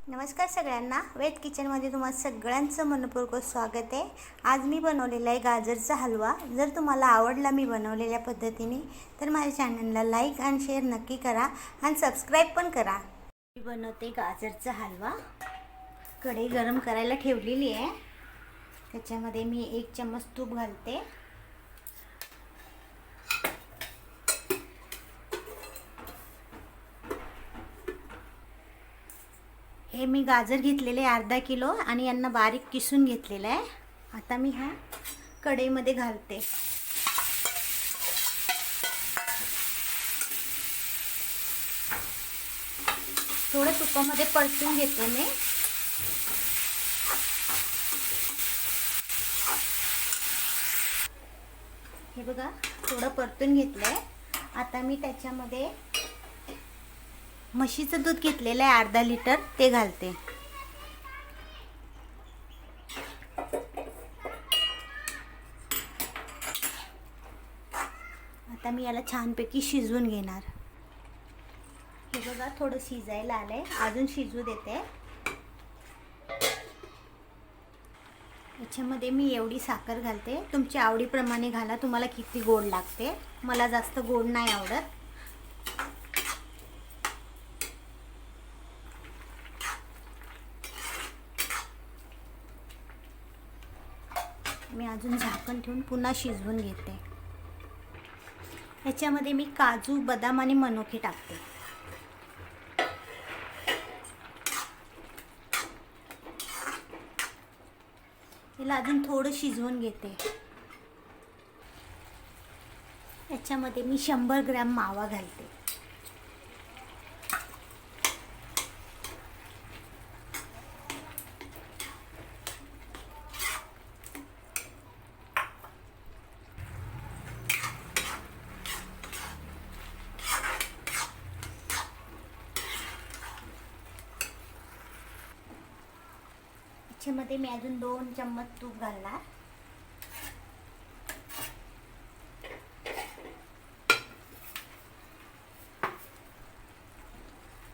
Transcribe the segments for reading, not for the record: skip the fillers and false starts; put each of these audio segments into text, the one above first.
नमस्कार सगळ्यांना, वेद किचनमध्ये तुम्हाला सगळ्यांचं मनपूर्वक स्वागत आहे। आज मी बनवलेला आहे गाजरचा हलवा। जर तुम्हाला आवडला मी बनवलेल्या पद्धतीने तर माझ्या चॅनलला लाईक आणि शेअर नक्की करा आणि सबस्क्राईब पण करा। मी बनवते गाजरचा हलवा। कढई गरम करायला ठेवलेली आहे, त्याच्यामध्ये मी 1 चम्मच तूप घालते। हे मी गाजर घेतलेले अर्धा किलो आणि यांना बारीक किसून घेतलेलं आहे। आता मी हा कढईमध्ये घालते। थोडं तुपामध्ये परतून घेते मी। हे बघा, थोडं परतून घेतलंय। आता मी त्याच्यामध्ये म्हशीचं दूध घेतलेलं आहे अर्धा लिटर, ते घालते। आता मी याला छानपैकी शिजवून घेणार। हे बघा, थोडं शिजायला आलंय, अजून शिजू देते। याच्यामध्ये मी एवढी साखर घालते, तुमच्या आवडीप्रमाणे घाला, तुम्हाला किती गोड लागते। मला जास्त गोड नाही आवडत। मी अजून झाकण ठेवून पुन्हा शिजवून घेते। याच्यामध्ये मी काजू, बदाम आणि मनुके टाकते। याला अजून थोडं शिजवून घेते। याच्यामध्ये मी 100 ग्रॅम मावा घालते। याच्यामध्ये मी अजून 2 चम्मच तूप घालणार।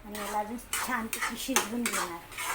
आणि याला अजून छानपैकी शिजवून घेणार।